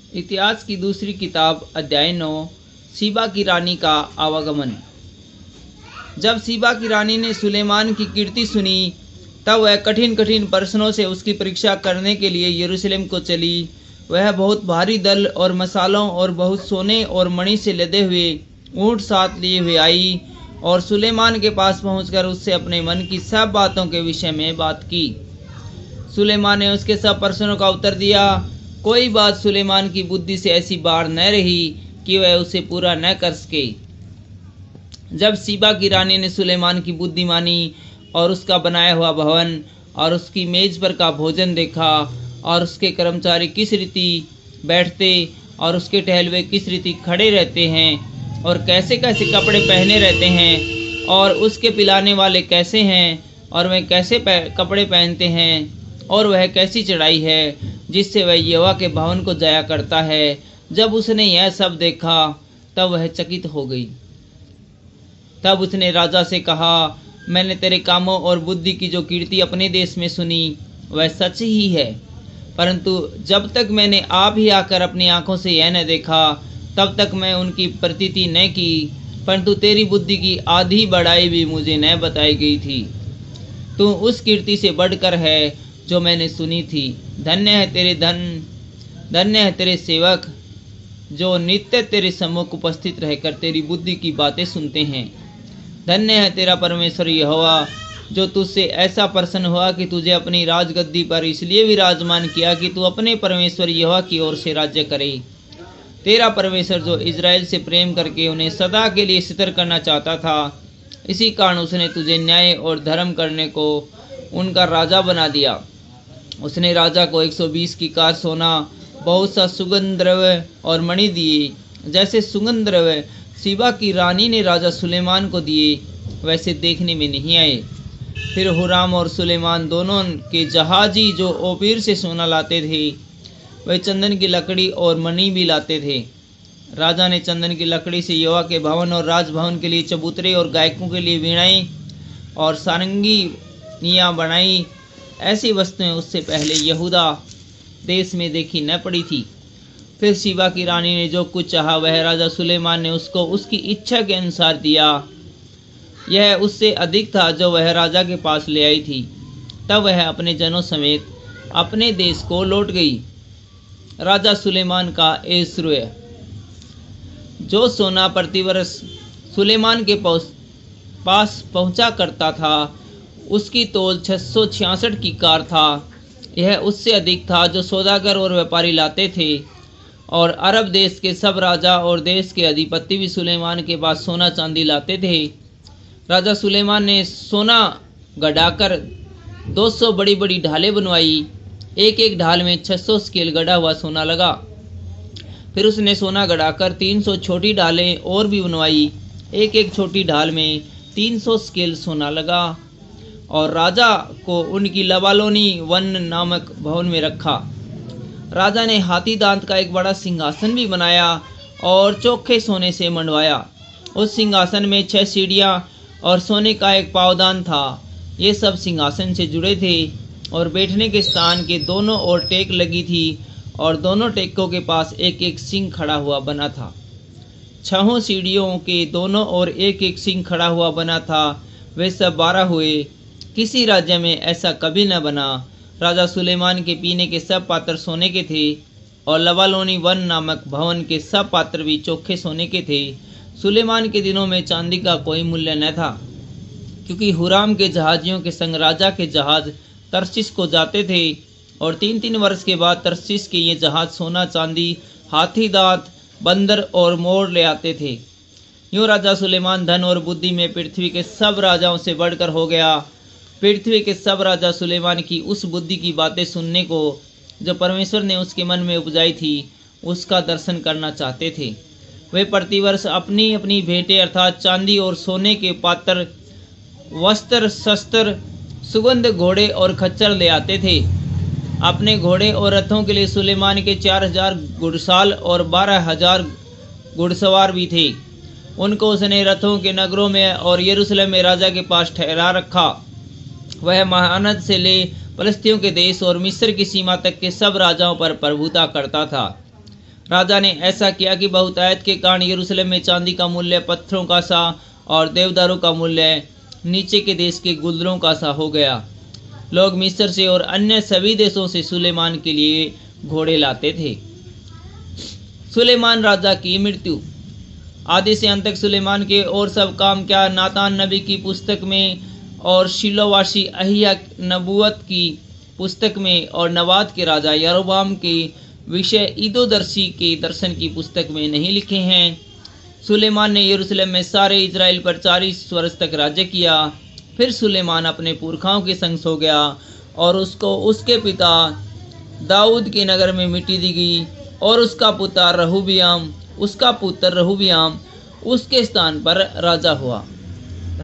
इतिहास की दूसरी किताब अध्याय 9 सीबा की रानी का आवागमन। जब सीबा की रानी ने सुलेमान की कीर्ति सुनी तब वह कठिन कठिन प्रश्नों से उसकी परीक्षा करने के लिए यरूशलेम को चली। वह बहुत भारी दल और मसालों और बहुत सोने और मणि से लदे हुए ऊँट साथ लिए हुए आई और सुलेमान के पास पहुंचकर उससे अपने मन की सब बातों के विषय में बात की। सुलेमान ने उसके सब प्रश्नों का उत्तर दिया। कोई बात सुलेमान की बुद्धि से ऐसी बाहर न रही कि वह उसे पूरा न कर सके। जब सीबा की रानी ने सुलेमान की बुद्धि मानी और उसका बनाया हुआ भवन और उसकी मेज पर का भोजन देखा और उसके कर्मचारी किस रीति बैठते और उसके टहलुए किस रीति खड़े रहते हैं और कैसे कैसे कपड़े पहने रहते हैं और उसके पिलाने वाले कैसे हैं और वह कैसे कपड़े पहनते हैं और वह कैसी चढ़ाई है जिससे वह यहोवा के भवन को जाया करता है। जब उसने यह सब देखा तब वह चकित हो गई। तब उसने राजा से कहा, मैंने तेरे कामों और बुद्धि की जो कीर्ति अपने देश में सुनी वह सच ही है, परंतु जब तक मैंने आप ही आकर अपनी आंखों से यह न देखा तब तक मैं उनकी प्रतीति न की, परंतु तेरी बुद्धि की आधी बढ़ाई भी मुझे न बताई गई थी। तू उस कीर्ति से बढ़कर है जो मैंने सुनी थी। धन्य है तेरे सेवक जो नित्य तेरे सम्मुख उपस्थित रहकर तेरी बुद्धि की बातें सुनते हैं। धन्य है तेरा परमेश्वर यहोवा जो तुझसे ऐसा प्रसन्न हुआ कि तुझे अपनी राजगद्दी पर इसलिए विराजमान किया कि तू अपने परमेश्वर यहोवा की ओर से राज्य करे। तेरा परमेश्वर जो इज़राइल से प्रेम करके उन्हें सदा के लिए स्थिर करना चाहता था, इसी कारण उसने तुझे न्याय और धर्म करने को उनका राजा बना दिया। उसने राजा को 120 की कार सोना, बहुत सा सुगंध द्रव्य और मणि दिए। जैसे सुगंध द्रव्य सीबा की रानी ने राजा सुलेमान को दिए वैसे देखने में नहीं आए। फिर हुराम और सुलेमान दोनों के जहाजी जो ओपीर से सोना लाते थे वे चंदन की लकड़ी और मणि भी लाते थे। राजा ने चंदन की लकड़ी से यहोवा के भवन और राजभवन के लिए चबूतरे और गायकों के लिए वीणाएं और सारंगियाँ बनाई। ऐसी वस्तुएं उससे पहले यहूदा देश में देखी न पड़ी थी। फिर सीबा की रानी ने जो कुछ चाहा वह राजा सुलेमान ने उसको उसकी इच्छा के अनुसार दिया। यह उससे अधिक था जो वह राजा के पास ले आई थी। तब वह अपने जनों समेत अपने देश को लौट गई। राजा सुलेमान का ऐश्वर्य। जो सोना प्रतिवर्ष सुलेमान के पास पहुंचा करता था उसकी तोल 666 की कार था। यह उससे अधिक था जो सौदागर और व्यापारी लाते थे। और अरब देश के सब राजा और देश के अधिपति भी सुलेमान के पास सोना चांदी लाते थे। राजा सुलेमान ने सोना गढ़ाकर 200 बड़ी बड़ी ढालें बनवाई। एक एक ढाल में 600 स्केल गढ़ा हुआ सोना लगा। फिर उसने सोना गढ़ाकर 300 छोटी ढालें और भी बनवाई। एक एक छोटी ढाल में 300 स्केल सोना लगा और राजा को उनकी लबालोनी वन नामक भवन में रखा। राजा ने हाथी दांत का एक बड़ा सिंहासन भी बनाया और चोखे सोने से मंडवाया। उस सिंहासन में 6 सीढ़ियाँ और सोने का एक पावदान था। ये सब सिंहासन से जुड़े थे और बैठने के स्थान के दोनों ओर टेक लगी थी और दोनों टेकों के पास एक एक सिंह खड़ा हुआ बना था। 6 सीढ़ियों के दोनों ओर एक एक सिंह खड़ा हुआ बना था। वे सब 12 हुए। किसी राज्य में ऐसा कभी न बना। राजा सुलेमान के पीने के सब पात्र सोने के थे और लबालोनी वन नामक भवन के सब पात्र भी चोखे सोने के थे। सुलेमान के दिनों में चांदी का कोई मूल्य न था, क्योंकि हुराम के जहाजियों के संग राजा के जहाज तरसीस को जाते थे और 3-3 वर्ष के बाद तरसीस के ये जहाज सोना चांदी, हाथी दांत, बंदर और मोर ले आते थे। यूँ राजा सुलेमान धन और बुद्धि में पृथ्वी के सब राजाओं से बढ़कर हो गया। पृथ्वी के सब राजा सुलेमान की उस बुद्धि की बातें सुनने को जो परमेश्वर ने उसके मन में उपजाई थी उसका दर्शन करना चाहते थे। वे प्रतिवर्ष अपनी अपनी भेंटें अर्थात चांदी और सोने के पात्र, वस्त्र, शस्त्र, सुगंध, घोड़े और खच्चर ले आते थे। अपने घोड़े और रथों के लिए सुलेमान के 4000 घुड़साल और 12000 घुड़सवार भी थे। उनको उसने रथों के नगरों में और यरूशलेम में राजा के पास ठहरा रखा। वह महानद से ले फलिस्तियों के देश और मिस्र की सीमा तक के सब राजाओं पर प्रभुता करता था। राजा ने ऐसा किया कि बहुतायत के कारण यरूशलेम में चांदी का मूल्य पत्थरों का सा और देवदारों का मूल्य नीचे के देश के गुलरों का सा हो गया। लोग मिस्र से और अन्य सभी देशों से सुलेमान के लिए घोड़े लाते थे। सुलेमान राजा की मृत्यु। आदि से अंत तक सुलेमान के और सब काम क्या नातान नबी की पुस्तक में और शिलोवासी अहिया नबूवत की पुस्तक में और नबात के राजा यरोबाम के विषय ईदोदर्शी के दर्शन की पुस्तक में नहीं लिखे हैं। सुलेमान ने यरूशलेम में सारे इजराइल पर 40 वर्ष तक राज्य किया। फिर सुलेमान अपने पुरखाओं के संग सो गया और उसको उसके पिता दाऊद के नगर में मिट्टी दी गई और उसका पुत्र रहोबियाम उसके स्थान पर राजा हुआ।